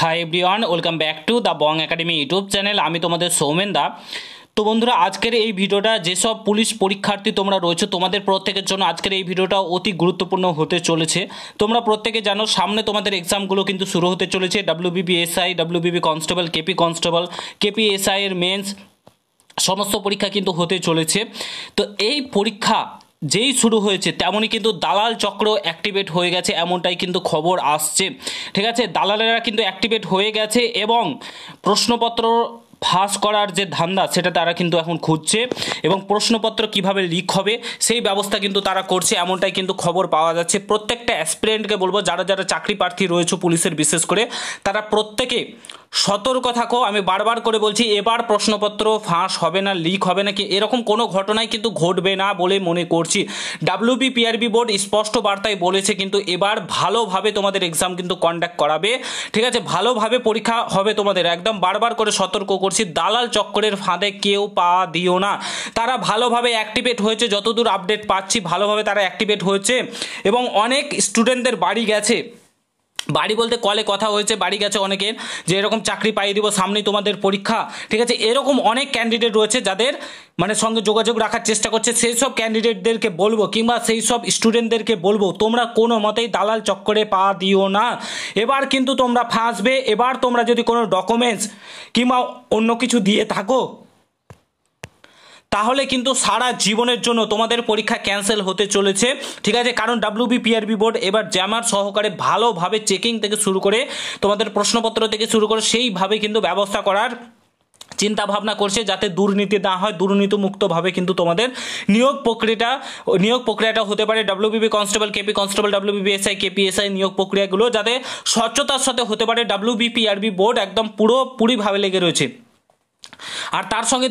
Hi everyone, welcome back to the Bong academy YouTube channel. আমি তোমাদের সৌমেন দা। তো বন্ধুরা, আজকের এই ভিডিওটা যেসব পুলিশ পরীক্ষার্থী তোমরা রয়েছে তোমাদের প্রত্যেকের জন্য আজকের এই ভিডিওটা অতি গুরুত্বপূর্ণ হতে চলেছে। তোমরা প্রত্যেকে জানো সামনে তোমাদের এক্সামগুলো কিন্তু শুরু হতে চলেছে। WBP SI, WBP constable, KP constable, KP SI এর মেন্স সমস্ত পরীক্ষা কিন্তু হতে চলেছে। তো এই পরীক্ষা যেই শুরু হয়েছে তেমনই কিন্তু দালাল চক্র অ্যাক্টিভেট হয়ে গেছে, এমনটাই কিন্তু খবর আসছে। ঠিক আছে, দালালেরা কিন্তু অ্যাক্টিভেট হয়ে গেছে এবং প্রশ্নপত্র ফাঁস করার যে ধান্দা সেটা তারা কিন্তু এখন খুঁজছে এবং প্রশ্নপত্র কিভাবে লিক হবে সেই ব্যবস্থা কিন্তু তারা করছে, এমনটাই কিন্তু খবর পাওয়া যাচ্ছে। প্রত্যেকটা অ্যাসপিরেন্টকে বলবো, যারা যারা চাকরি প্রার্থী রয়েছে পুলিশের বিশেষ করে, তারা প্রত্যেকে সতর্ক থাকো। আমি বারবার করে বলছি, এবার প্রশ্নপত্র ফাঁস হবে না, লিক হবে না, কি এরকম কোনো ঘটনাই কিন্তু ঘটবে না বলে মনে করছি। ডাব্লিউবিপিআরবি বোর্ড স্পষ্ট বার্তায় বলেছে কিন্তু এবার ভালোভাবে তোমাদের এক্সাম কিন্তু কন্ডাক্ট করাবে। ঠিক আছে, ভালোভাবে পরীক্ষা হবে তোমাদের, একদম বারবার করে সতর্ক করছি। দালাল চক্করের ফাঁদে কেউ পা দিও না। তারা ভালোভাবে অ্যাক্টিভেট হয়েছে, যতদূর আপডেট পাচ্ছি ভালোভাবে তারা অ্যাক্টিভেট হয়েছে এবং অনেক স্টুডেন্টদের বাড়ি গেছে। বাড়ি বলতে কলে কথা হয়েছে, বাড়ি গেছে অনেকের, যে এরকম চাকরি পাইয়ে দিব, সামনেই তোমাদের পরীক্ষা। ঠিক আছে, এরকম অনেক ক্যান্ডিডেট রয়েছে যাদের সঙ্গে যোগাযোগ রাখার চেষ্টা করছে। সেই সব ক্যান্ডিডেটদেরকে বলবো কিংবা সেই সব স্টুডেন্টদেরকে বলবো, তোমরা কোনো মতেই দালাল চক্করে পা দিও না। এবার কিন্তু তোমরা ফাঁসবে। এবার তোমরা যদি কোনো ডকুমেন্টস কিংবা অন্য কিছু দিয়ে থাকো তাহলে কিন্তু সারা জীবনের জন্য তোমাদের পরীক্ষা ক্যান্সেল হতে চলেছে। ঠিক আছে, কারণ ডাব্লিউবিপিআরবি বোর্ড এবার জ্যামার সহকারে ভালোভাবে চেকিং থেকে শুরু করে তোমাদের প্রশ্নপত্র থেকে শুরু করে সেইভাবে কিন্তু ব্যবস্থা করার চিন্তা ভাবনা করছে, যাতে দুর্নীতি না হয়। দুর্নীতিমুক্তভাবে কিন্তু তোমাদের নিয়োগ প্রক্রিয়াটা হতে পারে। WBP constable, KP constable, WBP SI, KP SI নিয়োগ প্রক্রিয়াগুলো যাতে স্বচ্ছতার সাথে হতে পারে। ডাব্লিউবিপিআরবি বোর্ড একদম পুরোপুরিভাবে লেগে রয়েছে। আর তার সঙ্গে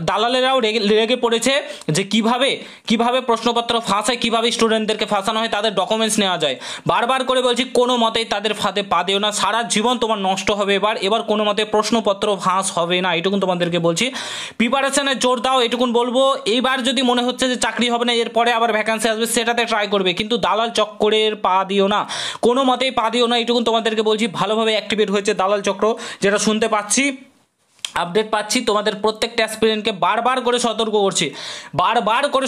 দালালেরাও লেগে পড়েছে যে কিভাবে প্রশ্নপত্র ফাঁস হয়, কীভাবে স্টুডেন্টদেরকে ফাঁসানো হয়, তাদের ডকুমেন্টস নেওয়া যায়। বারবার করে বলছি, কোনো মতেই তাদের ফাঁদে পা দিও না। সারা জীবন তোমার নষ্ট হবে। এবার কোনো মতে প্রশ্নপত্র ফাঁস হবে না, এটুকুন তোমাদেরকে বলছি। প্রিপারেশনে জোর দাও, এটুকুন বলবো। এইবার যদি মনে হচ্ছে যে চাকরি হবে না, এরপরে আবার ভ্যাকান্সি আসবে, সেটাতে ট্রাই করবে, কিন্তু দালাল চক্করের পা দিও না, কোনো মতেই পা দিও না, এটুকুন তোমাদেরকে বলছি। ভালোভাবে অ্যাক্টিভেট হয়েছে দালাল চক্র, যেটা শুনতে পাচ্ছি, আপডেট পাচ্ছি। তোমাদের প্রত্যেকটা অ্যাসপিরেন্টকে বারবার করে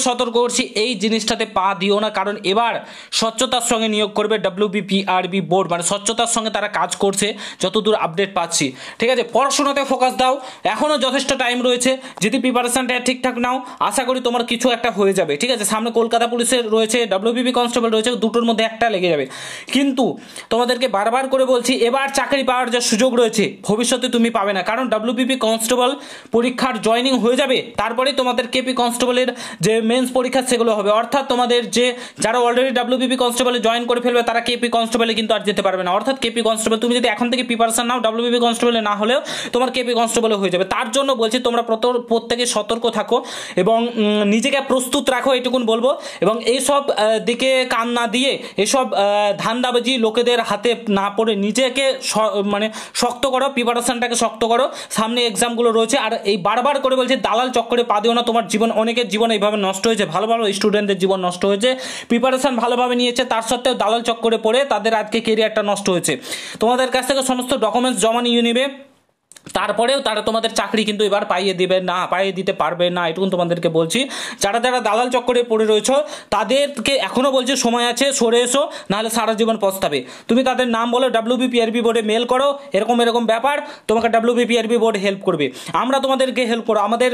সতর্ক করছি, এই জিনিসটাতে পা দিও না। কারণ এবার স্বচ্ছতার সঙ্গে নিয়োগ করবে ডাব্লিউবিপিআরবি বোর্ড, স্বচ্ছতার সঙ্গে তারা কাজ করছে যতদূর আপডেট পাচ্ছি। ঠিক আছে, পড়াশোনাতে ফোকাস দাও, এখনও যথেষ্ট টাইম রয়েছে। যদি প্রিপারেশনটা ঠিকঠাক নাও, আশা করি তোমার কিছু একটা হয়ে যাবে। ঠিক আছে, সামনে কলকাতা পুলিশের রয়েছে, ডাব্লিউবিপি কনস্টেবল রয়েছে, দুটোর মধ্যে একটা লেগে যাবে। কিন্তু তোমাদেরকে বারবার করে বলছি, এবার চাকরি পাওয়ার যে সুযোগ রয়েছে ভবিষ্যতে তুমি পাবে না, কারণ ডাব্লিউবিপি কনস্টেবল পরীক্ষার জয়নিং হয়ে যাবে, তারপরে তোমাদের কেপি কনস্টেবলের যে মেন্স পরীক্ষা সেগুলো হবে। অর্থাৎ তোমাদের যারা অলরেডি ডাব্লিউবিপি কনস্টেবলে জয়েন করে ফেলবে তারা কেপি কনস্টেবলে কিন্তু আর যেতে পারবে না। অর্থাৎ কেপি কনস্টেবল তুমি যদি এখন থেকে প্রিপারেশন নাও, ডাব্লিউবিপি কনস্টেবলে না হলেও তোমার কেপি কনস্টেবলে হয়ে যাবে। তার জন্য বলছি, তোমরা প্রত্যেকে সতর্ক থাকো এবং নিজেকে প্রস্তুত রাখো, এটুকুন বলবো। এবং এইসব দিকে কান না দিয়ে, এসব ধান্দাবাজি লোকেদের হাতে না পড়ে নিজেকে শক্ত করো, প্রিপারেশনটাকে শক্ত করো। সামনে এক্সামগুলো রয়েছে। আর এই বারবার করে বলছে, দালাল চক্করে পা দিও না। তোমার জীবন, অনেকের জীবন এইভাবে নষ্ট হয়েছে, ভালো স্টুডেন্টদের জীবন নষ্ট হয়েছে। প্রিপারেশন ভালোভাবে নিয়েছে, তার সত্ত্বেও দালাল চক্করে পড়ে তাদের আজকে কেরিয়ারটা নষ্ট হয়েছে। তোমাদের কাছ থেকে সমস্ত ডকুমেন্টস জমা নিয়ে নেবে, তারপরেও তারা তোমাদের চাকরি কিন্তু এবার পাইয়ে দিতে পারবে না, এটুকুন তোমাদেরকে বলছি। যারা দালাল চক্করে পড়ে রয়েছে তাদেরকে এখনও বলছি, সময় আছে, সরে এসো, নাহলে সারা জীবন পস্তাবে। তুমি তাদের নাম বলো, ডাব্লিউবিপিআরবি বোর্ডে মেল করো, এরকম ব্যাপার, তোমাকে ডাব্লিউবিপিআরবি বোর্ড হেল্প করবে। আমরা তোমাদেরকে হেল্প করো, আমাদের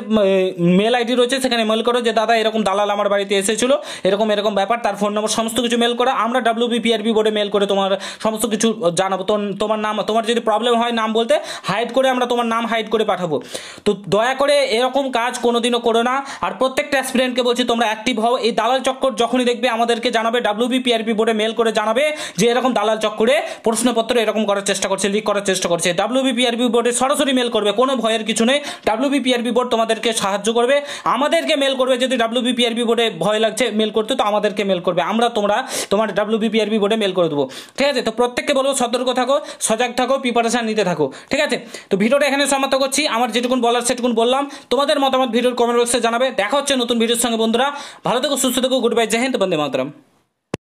মেল আইডি রয়েছে, সেখানে মেল করো যে দাদা এরকম দালাল আমার বাড়িতে এসেছিল, এরকম ব্যাপার, তার ফোন নম্বর সমস্ত কিছু মেল করো। আমরা ডাব্লিউবিপিআরবি বোর্ডে মেল করে তোমার সমস্ত কিছু জানাবো। তোমার নাম, তোমার যদি প্রবলেম হয় নাম বলতে, হাইড করে আমরা তোমার নাম হাইড করে পাঠাবো। তো দয়া করে এরকম কাজ কোনোদিনও করো না। আর প্রত্যেকটা অ্যাসপিরেন্টকে বলছি, তোমরা অ্যাক্টিভ হও। এই দালাল চক্কর যখনই দেখবে আমাদেরকে জানাবে, ডাব্লিউবিপিআরবি বোর্ডে মেল করে জানাবে যে এরকম দালাল চক্করে প্রশ্নপত্র এরকম করার চেষ্টা করছে, লিক করার চেষ্টা করছে। ডাব্লিউবিপিআরবি বোর্ডে সরাসরি মেল করবে, কোনো ভয়ের কিছু নেই। ডাব্লিউবিপিআরবি বোর্ড তোমাদেরকে সাহায্য করবে, আমাদেরকে মেল করবে। যদি ডাব্লিউবিপিআরবি বোর্ডে ভয় লাগছে মেল করতে, তো আমাদেরকে মেল করবে, তোমার ডাব্লিউবিপিআরবি বোর্ডে মেল করে দেবো। ঠিক আছে, তো প্রত্যেককে বলবো সতর্ক থাকো, সজাগ থাকো, প্রিপারেশন নিতে থাকো। ঠিক আছে, তো ভিডিওটা এখানে সমাপ্ত করছি। আমার যেটুকুন বলার সেটুকুন বললাম। তোমাদের মতামত ভিডিওর কমেন্ট বক্সে জানাবে। দেখা হচ্ছে নতুন ভিডিওর সঙ্গে বন্ধুরা। ভালো থেকো, সুস্থ থেকো, গুড বাই, জয় হিন্দ, বন্দে মাতরম।